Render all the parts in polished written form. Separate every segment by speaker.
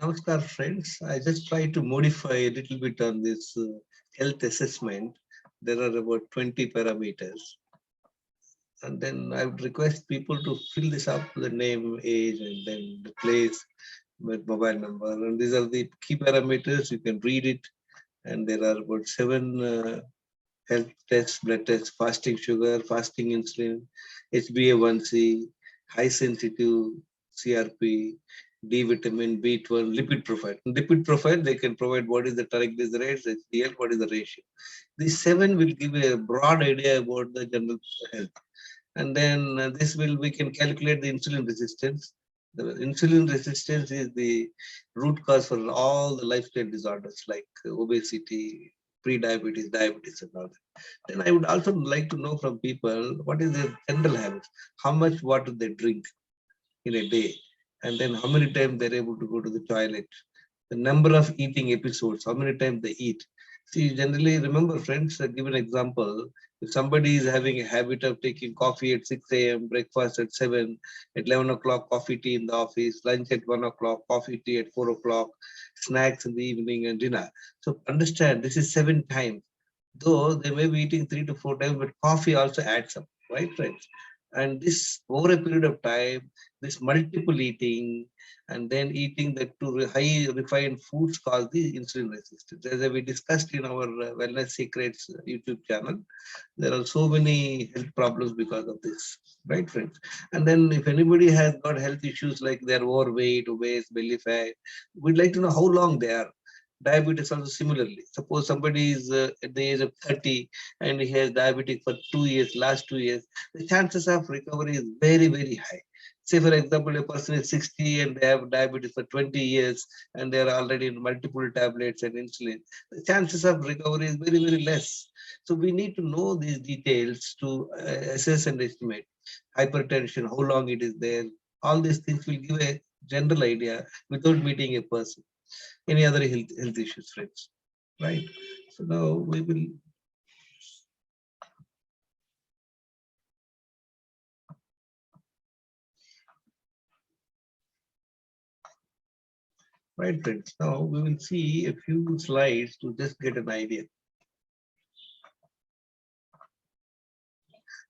Speaker 1: Namaskar, friends. I just try to modify a little bit on this health assessment. There are about 20 parameters. And then I would request people to fill this up with the name, age, and then the place with mobile number. And these are the key parameters. You can read it. And there are about seven health tests, blood tests, fasting sugar, fasting insulin, HbA1c, high sensitive CRP, D vitamin, B12, lipid profile. In lipid profile, they can provide what is the triglycerides, HDL, what is the ratio. These seven will give a broad idea about the general health. And then we can calculate the insulin resistance. The insulin resistance is the root cause for all the lifestyle disorders like obesity, pre-diabetes, diabetes, and all that. Then I would also like to know from people what is their general habits, how much water they drink in a day, and then how many times they're able to go to the toilet, the number of eating episodes, how many times they eat. See, generally, remember, friends, give an example. If somebody is having a habit of taking coffee at 6 a.m., breakfast at 7, at 11 o'clock, coffee tea in the office, lunch at 1 o'clock, coffee tea at 4 o'clock, snacks in the evening, and dinner. So understand, this is 7 times. Though they may be eating 3 to 4 times, but coffee also adds up, right, friends? And this over a period of time, this multiple eating and then eating the high refined foods cause the insulin resistance. As we discussed in our Wellness Secrets YouTube channel, there are so many health problems because of this, right, friends? And then if anybody has got health issues like they're overweight, obese, belly fat, we'd like to know how long they are. Diabetes also similarly. Suppose somebody is at the age of 30 and he has diabetic for 2 years, last 2 years, the chances of recovery is very, very high. Say, for example, a person is 60 and they have diabetes for 20 years and they are already in multiple tablets and insulin. The chances of recovery is very, very less. So we need to know these details to assess and estimate hypertension, how long it is there. All these things will give a general idea without meeting a person. Any other health issues, friends, right? So now we will. Right, friends. Now we will see a few slides to just get an idea.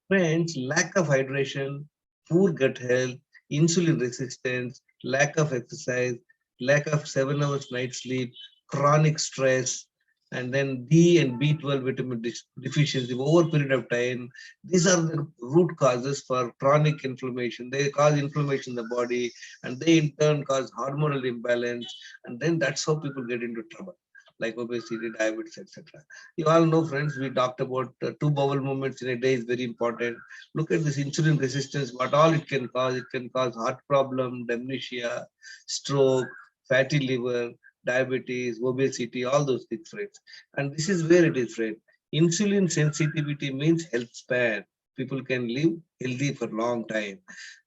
Speaker 1: Friends, lack of hydration, poor gut health, insulin resistance, lack of exercise, lack of 7 hours night sleep, chronic stress, and then D and B12 vitamin deficiency over a period of time. These are the root causes for chronic inflammation. They cause inflammation in the body, and they in turn cause hormonal imbalance, and then that's how people get into trouble, like obesity, diabetes, etc. You all know, friends, we talked about two bowel movements in a day is very important. Look at this insulin resistance, what all it can cause. It can cause heart problem, dementia, stroke, fatty liver, diabetes, obesity, all those things, friends. And this is where it is, friend. Insulin sensitivity means health span. People can live healthy for long time.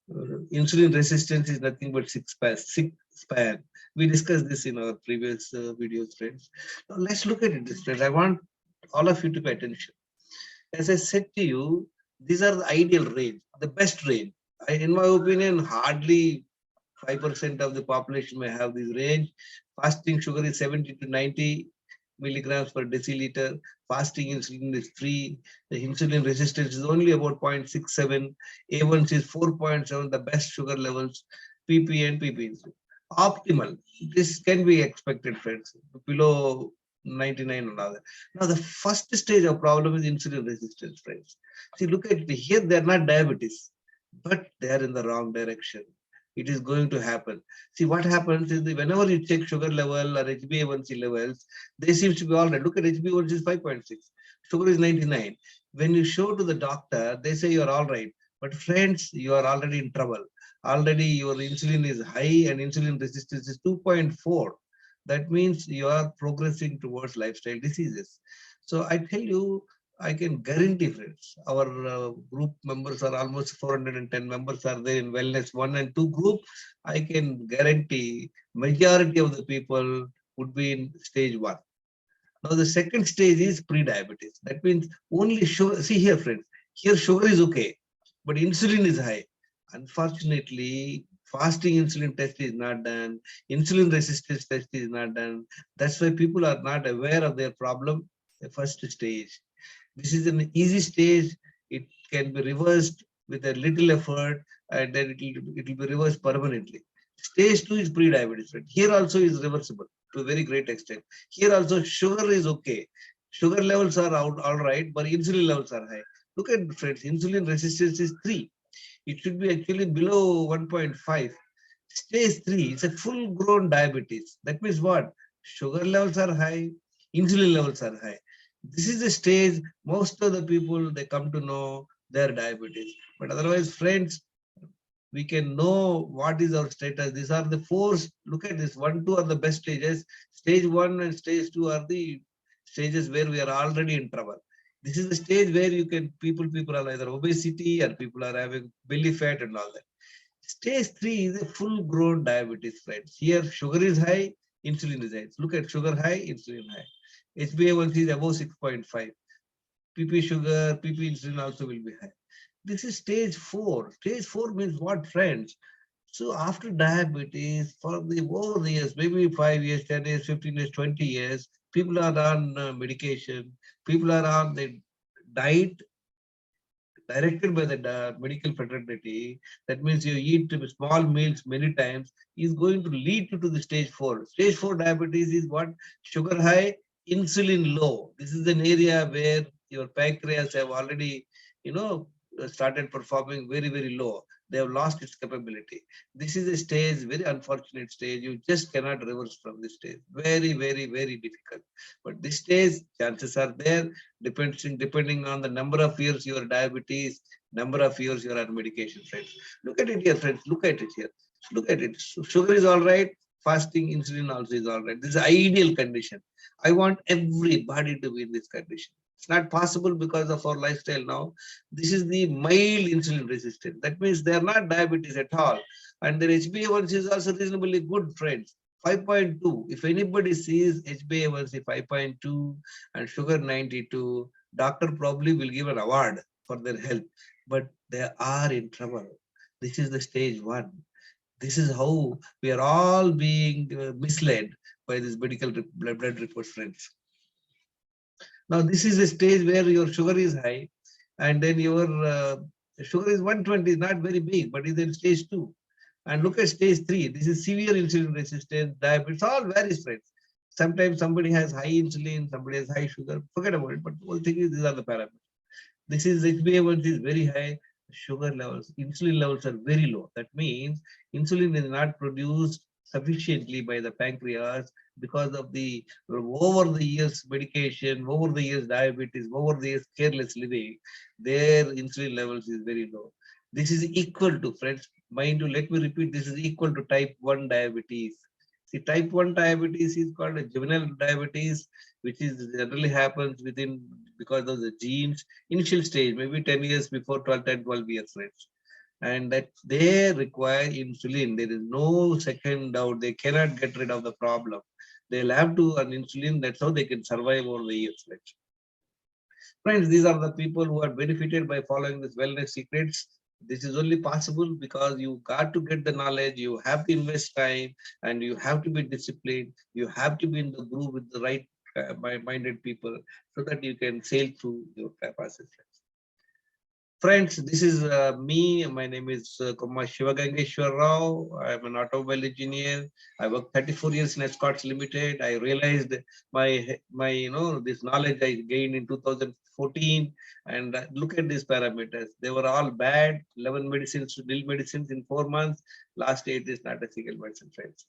Speaker 1: Insulin resistance is nothing but sick span. We discussed this in our previous videos, friends. Now let's look at it this way. I want all of you to pay attention. As I said to you, these are the ideal range, the best range. In my opinion, hardly 5% of the population may have this range. Fasting sugar is 70 to 90 milligrams per deciliter. Fasting insulin is free. The insulin resistance is only about 0.67. A1C is 4.7, the best sugar levels, PP and PP insulin. Optimal. This can be expected, friends. Below 99 and all that. Now, the first stage of problem is insulin resistance, friends. See, look at it. Here, they're not diabetes, but they're in the wrong direction. It is going to happen. See, what happens is that whenever you check sugar level or HbA1c levels, they seem to be all right. Look at HbA1c is 5.6. Sugar is 99. When you show to the doctor, they say you're all right. But friends, you are already in trouble. Already your insulin is high and insulin resistance is 2.4. That means you are progressing towards lifestyle diseases. So I tell you, I can guarantee, friends, our group members are almost 410 members are there in Wellness 1 and 2 group. I can guarantee majority of the people would be in stage 1. Now the second stage is pre-diabetes. That means only sugar. See here, friends, here sugar is okay, but insulin is high. Unfortunately, Fasting insulin test is not done. Insulin resistance test is not done. That's why people are not aware of their problem. The first stage. This is an easy stage. It can be reversed with a little effort, and then it will be reversed permanently. Stage 2 is pre-diabetes. Right? Here also is reversible to a very great extent. Here also sugar is okay. Sugar levels are out all right, but insulin levels are high. Look at friends, insulin resistance is 3. It should be actually below 1.5. Stage 3 is a full-grown diabetes. That means what? Sugar levels are high, insulin levels are high. This is the stage most of the people they come to know their diabetes. But otherwise, friends, we can know what is our status. These are the four. Look at this. 1, 2 are the best stages. Stage 1 and stage 2 are the stages where we are already in trouble. This is the stage where you can people are either obesity or people are having belly fat and all that. Stage 3 is a full-grown diabetes, friends. Here, sugar is high, insulin is high. Look at sugar high, insulin high. HbA1c is above 6.5. PP sugar, PP insulin also will be high. This is stage 4. Stage 4 means what, friends? So after diabetes, for the over the years, maybe 5 years, 10 years, 15 years, 20 years, people are on medication, people are on the diet directed by the medical fraternity. That means you eat small meals many times, is going to lead you to the stage 4. Stage 4 diabetes is what? Sugar high, insulin low. This is an area where your pancreas have already, started performing very, very low. They have lost its capability. This is a stage, very unfortunate stage. You just cannot reverse from this stage. Very, very, very difficult. But this stage, chances are there, depending on the number of years your diabetes, number of years you are on medication, friends. Look at it here, friends. Look at it here. Look at it. Sugar is all right. Fasting insulin also is all right. This is ideal condition. I want everybody to be in this condition. It's not possible because of our lifestyle now. This is the mild insulin resistance. That means they are not diabetes at all. And their HbA1c is also reasonably good, friends. 5.2. If anybody sees HbA1c 5.2 and sugar 92, doctor probably will give an award for their health. But they are in trouble. This is the stage 1. This is how we are all being misled by this medical blood reports, friends. Now, this is a stage where your sugar is high, and then your sugar is 120, is not very big, but is in stage 2. And look at stage 3. This is severe insulin resistance, diabetes, all varies, friends. Sometimes somebody has high insulin, somebody has high sugar. Forget about it. But the whole thing is these are the parameters. This is HbA1c is very high. Sugar levels, insulin levels are very low. That means insulin is not produced sufficiently by the pancreas because of the over the years medication, over the years diabetes, over the years careless living. Their insulin levels is very low. This is equal to, friends, mind you, let me repeat, this is equal to type 1 diabetes. See, type 1 diabetes is called a juvenile diabetes, which is generally happens within because of the genes, initial stage, maybe 10 years before 12 years, friends. And that they require insulin. There is no second doubt. They cannot get rid of the problem. They'll have to on insulin. That's how they can survive over the years, friends. Friends, these are the people who are benefited by following this wellness secrets. This is only possible because you got to get the knowledge, you have to invest time, and you have to be disciplined. You have to be in the group with the right minded people so that you can sail through your process. Friends, this is me. My name is Kumar Shivagangeshwar Rao. I'm an automobile engineer. I worked 34 years in Escorts Limited. I realized my this knowledge I gained in 2014. And look at these parameters. They were all bad. 11 medicines, real medicines in 4 months. Last 8 is not a single medicine, friends.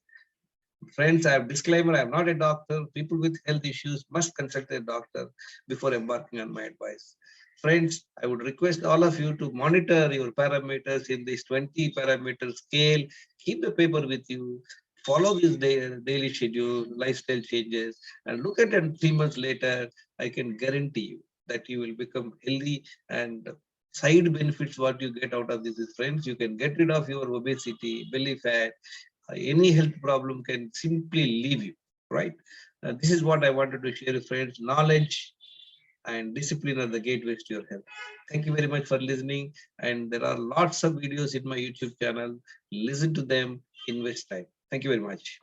Speaker 1: Friends, I have disclaimer. I am not a doctor. People with health issues must consult a doctor before embarking on my advice. Friends, I would request all of you to monitor your parameters in this 20 parameter scale. Keep the paper with you. Follow this daily schedule, lifestyle changes, and look at it 3 months later. I can guarantee you that you will become healthy, and side benefits what you get out of this is, friends, you can get rid of your obesity, belly fat, any health problem can simply leave you, right? This is what I wanted to share with friends. Knowledge and discipline are the gateways to your health. Thank you very much for listening. And there are lots of videos in my YouTube channel. listen to them, invest time. Thank you very much.